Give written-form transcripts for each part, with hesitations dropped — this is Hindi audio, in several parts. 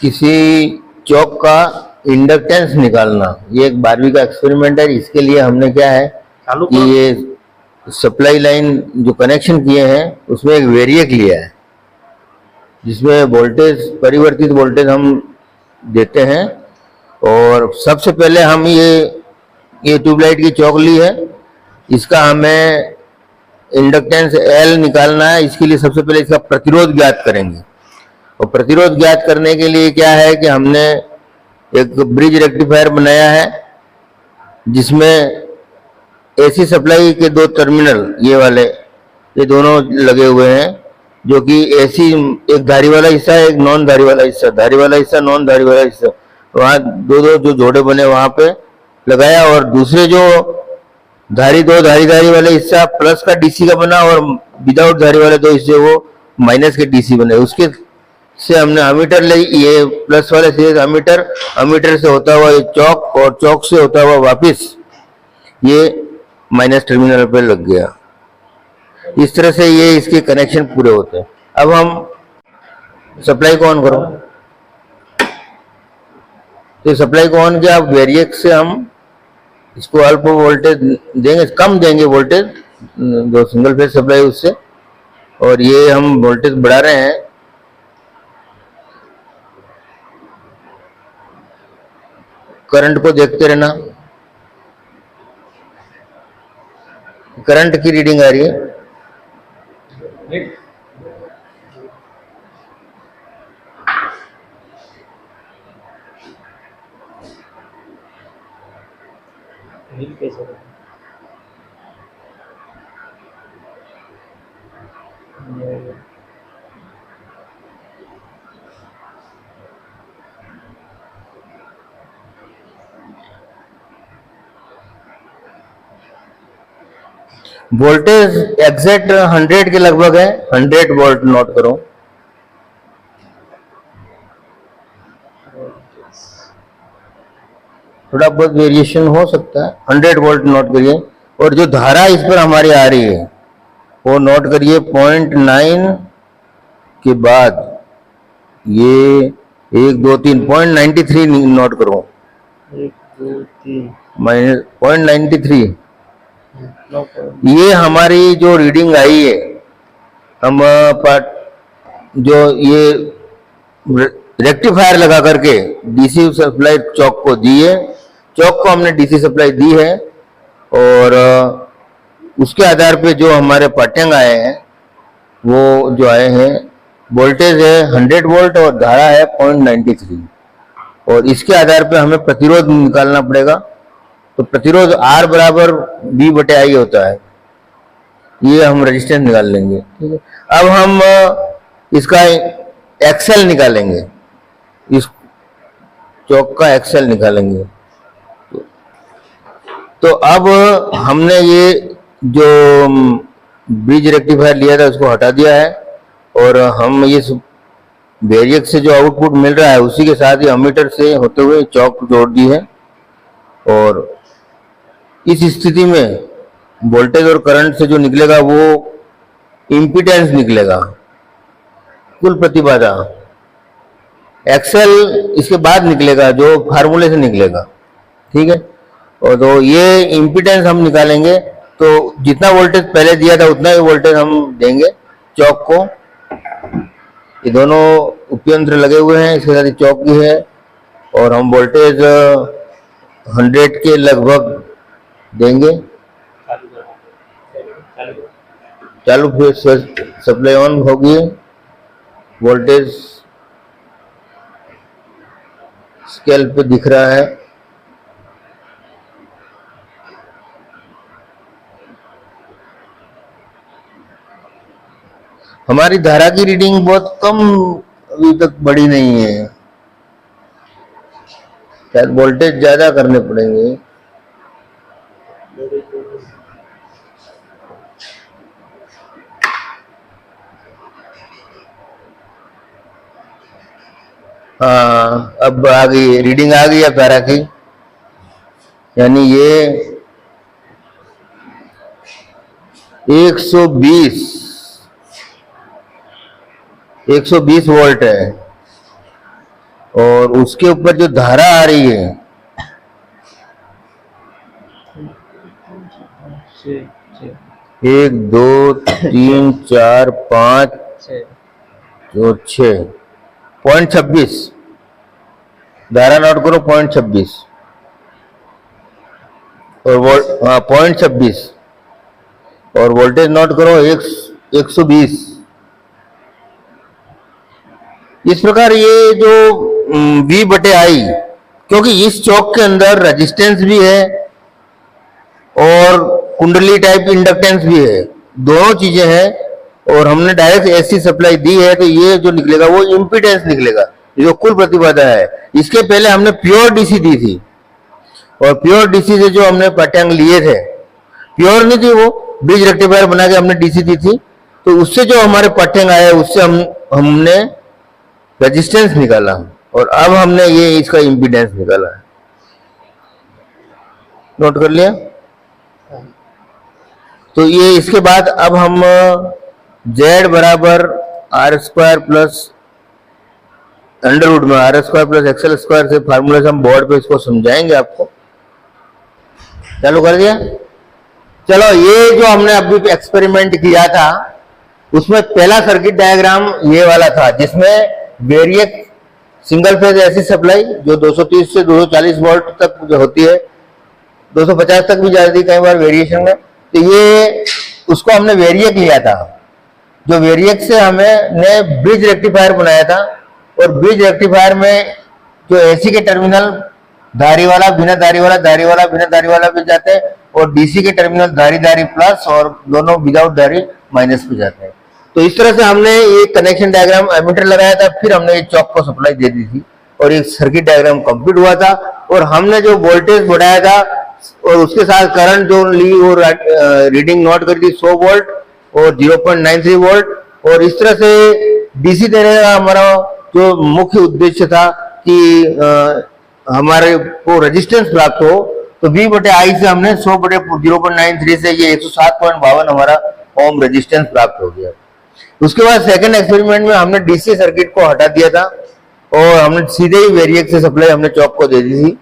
किसी चौक का इंडक्टेंस निकालना, ये एक 12वीं का एक्सपेरिमेंट है। इसके लिए हमने क्या है कि ये सप्लाई लाइन जो कनेक्शन किए हैं उसमें एक वेरिएक लिया है, जिसमें वोल्टेज, परिवर्तित वोल्टेज हम देते हैं। और सबसे पहले हम ये ट्यूबलाइट की चौक ली है, इसका हमें इंडक्टेंस L निकालना है। इसके लिए सबसे पहले इसका प्रतिरोध ज्ञात करेंगे। और प्रतिरोध ज्ञात करने के लिए क्या है कि हमने एक ब्रिज रेक्टिफायर बनाया है, जिसमें एसी सप्लाई के दो टर्मिनल, ये वाले, ये दोनों लगे हुए हैं, जो कि एसी एक धारी वाला हिस्सा है, एक नॉन धारी वाला हिस्सा, धारी वाला हिस्सा, नॉन धारी वाला हिस्सा, वहां दो दो जो जोड़े बने वहां पे लगाया। और दूसरे जो दो धारी वाले हिस्सा प्लस का डीसी का बना, और विदाउट धारी वाले दो हिस्से वो माइनस के डीसी बने। उसके से हमने अमीटर ले, ये प्लस वाले से अमीटर, अमीटर से होता हुआ ये चौक, और चौक से होता हुआ वापिस ये माइनस टर्मिनल पे लग गया। इस तरह से ये इसके कनेक्शन पूरे होते हैं। अब हम सप्लाई को ऑन करो, तो सप्लाई को ऑन किया। अब वेरिएक से हम इसको अल्प वोल्टेज देंगे, कम देंगे वोल्टेज, जो सिंगल फेज सप्लाई उससे, और ये हम वोल्टेज बढ़ा रहे हैं। करंट को देखते रहना, करंट की रीडिंग आ रही है। वोल्टेज एग्जैक्ट 100 के लगभग है, 100 वोल्ट नोट करो। थोड़ा बहुत वेरिएशन हो सकता है, 100 वोल्ट नोट करिए। और जो धारा इस पर हमारी आ रही है वो नोट करिए 0.9 के बाद ये 1 2 3 0.93 नोट करो। 1 2 3 माइनस 0.93, ये हमारी जो रीडिंग आई है, हम जो ये रेक्टिफायर लगा करके डीसी सप्लाई चौक को दी है, चौक को हमने डीसी सप्लाई दी है, और उसके आधार पे जो हमारे पाठ्यांक आए हैं वो जो आए हैं, वोल्टेज है 100 वोल्ट और धारा है 0.93, और इसके आधार पे हमें प्रतिरोध निकालना पड़ेगा। तो प्रतिरोध R बराबर V/I होता है, ये हम रेजिस्टेंस निकाल लेंगे। ठीक है, अब हम इसका एक्सेल निकालेंगे, इस चौक का एक्सेल निकालेंगे। तो अब हमने ये जो ब्रिज रेक्टिफायर लिया था उसको हटा दिया है, और हम ये वेरिएक से जो आउटपुट मिल रहा है उसी के साथ ही अमीटर से होते हुए चौक जोड़ दी है। और इस स्थिति में वोल्टेज और करंट से जो निकलेगा वो इम्पीडेंस निकलेगा, कुल प्रतिबाधा। एक्सेल इसके बाद निकलेगा, जो फार्मूले से निकलेगा। ठीक है, और तो ये इम्पीडेंस हम निकालेंगे, तो जितना वोल्टेज पहले दिया था उतना ही वोल्टेज हम देंगे चौक को। ये दोनों उपयंत्र लगे हुए हैं, इसके साथ चौक भी है, और हम वोल्टेज 100 के लगभग देंगे। चालू फिर सप्लाई ऑन होगी, वोल्टेज स्केल पे दिख रहा है। हमारी धारा की रीडिंग बहुत कम अभी तक बढ़ी नहीं है, शायद वोल्टेज ज्यादा करने पड़ेंगे। हाँ, अब आ गई रीडिंग, आ गई है पैरा की, यानी ये 120 वोल्ट है। और उसके ऊपर जो धारा आ रही है 1 2 3 4 5 तो 6.26 धारा नोट करो 0.26 और 0.26 और वोल्टेज नोट करो 120। इस प्रकार ये जो V/I, क्योंकि इस चौक के अंदर रेजिस्टेंस भी है और कुंडली टाइप इंडक्टेंस भी है, दोनों चीजें हैं और हमने डायरेक्ट एसी सप्लाई दी है, तो ये जो निकलेगा वो इम्पीडेंस निकलेगा, जो कुल प्रतिबाधा है। इसके पहले हमने प्योर डीसी दी थी और प्योर डीसी से जो हमने पाठ्यांक लिए थे, प्योर नहीं थी, वो ब्रिज रेक्टिफायर बना के हमने डीसी दी थी, तो उससे जो हमारे पाठ्यांक आए उससे हमने रेजिस्टेंस निकाला और अब हमने ये इसका इम्पीडेंस निकाला है। नोट कर लिया? तो ये इसके बाद अब हम Z बराबर R² प्लस अंडर रूट में R² प्लस XL² से फार्मूला से हम बोर्ड पे इसको समझाएंगे आपको। चालू कर दिया? चलो, ये जो हमने अभी एक्सपेरिमेंट किया था उसमें पहला सर्किट डायग्राम ये वाला था, जिसमें variac single phase AC supply जो 230 से 240 वोल्ट तक जो होती है, 250 तक भी जाती है कई बार वेरिएशन में, तो ये उसको हमने वेरिएक लिया था। जो वेरिएक से हमने ब्रिज रेक्टिफायर बनाया था और ब्रिज रेक्टिफायर में जो एसी के टर्मिनल धारी वाला, बिना धारी वाला, धारी वाला, बिना धारी वाला भी जाते हैं और डीसी के टर्मिनल धारी धारी प्लस और दोनों विदाउट धारी माइनस पे जाते हैं। तो इस तरह से हमने ये कनेक्शन डायग्राम एमीटर लगाया था, फिर हमने ये चौक को सप्लाई दे दी थी और एक सर्किट डायग्राम कंप्लीट हुआ था और हमने जो वोल्टेज बढ़ाया था और उसके साथ करंट जो ली और रीडिंग नोट करी थी 100 वोल्ट और 0.93 वोल्ट, और इस तरह से डीसी देने का हमारा जो मुख्य उद्देश्य था कि हमारे को रेजिस्टेंस प्राप्त हो, तो V/I से हमने 100/0.93 से ये 107.52 हमारा ओम रेजिस्टेंस प्राप्त हो गया। उसके बाद सेकंड एक्सपेरिमेंट में हमने डीसी सर्किट को हटा दिया था और हमने सीधे ही वेरिएक से सप्लाई हमने चौक को दे दी थी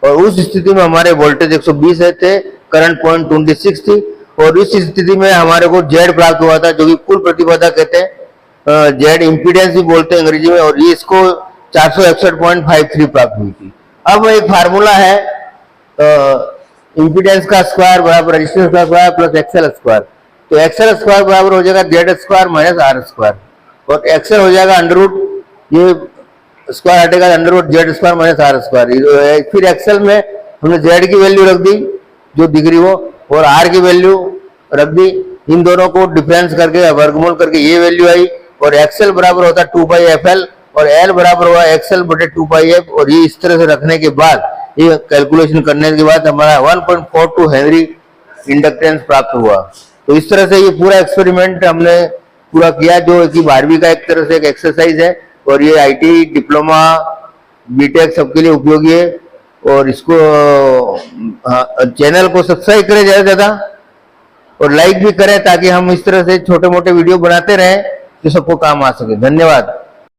और उस स्थिति में हमारे वोल्टेज 120 थे, करंट 0.26 थी और इस स्थिति में हमारे को Z प्राप्त हुआ था, जो कि कुल प्रतिबाधा कहते हैं, Z इम्पीडेंस भी बोलते हैं अंग्रेजी में, और ये इसको 461.53 प्राप्त हुई थी। अब एक फार्मूला है इम्पीडेंस का स्क्वायर बराबर रेजिस्टेंस का स्क्वायर प्लस XL², तो XL² बराबर हो जाएगा Z² माइनस R² और XL हो जाएगा अंडर रूट, ये स्क्वायर हटेगा under root Z² minus R²। फिर XL में हमने Z की वैल्यू रख दी जो दिख रही हो और R की वैल्यू रख दी, इन दोनों को डिफरेंस करके वर्गमूल करके ये वैल्यू आई और XL बराबर होता 2πfL और L बराबर हुआ XL/2πf, और ये इस तरह से रखने के बाद, ये कैलकुलेशन करने के बाद हमारा 1.42 हेनरी इंडक्टेंस प्राप्त हुआ। तो इस तरह से ये पूरा एक्सपेरिमेंट हमने पूरा किया, जो कि 12वीं का एक तरह से एक एक्सरसाइज है और ये आईटी, डिप्लोमा, बीटेक सबके लिए उपयोगी है। और इसको चैनल को सब्सक्राइब करें ज़्यादा से ज़्यादा और लाइक भी करें, ताकि हम इस तरह से छोटे मोटे वीडियो बनाते रहें जो सबको काम आ सके। धन्यवाद।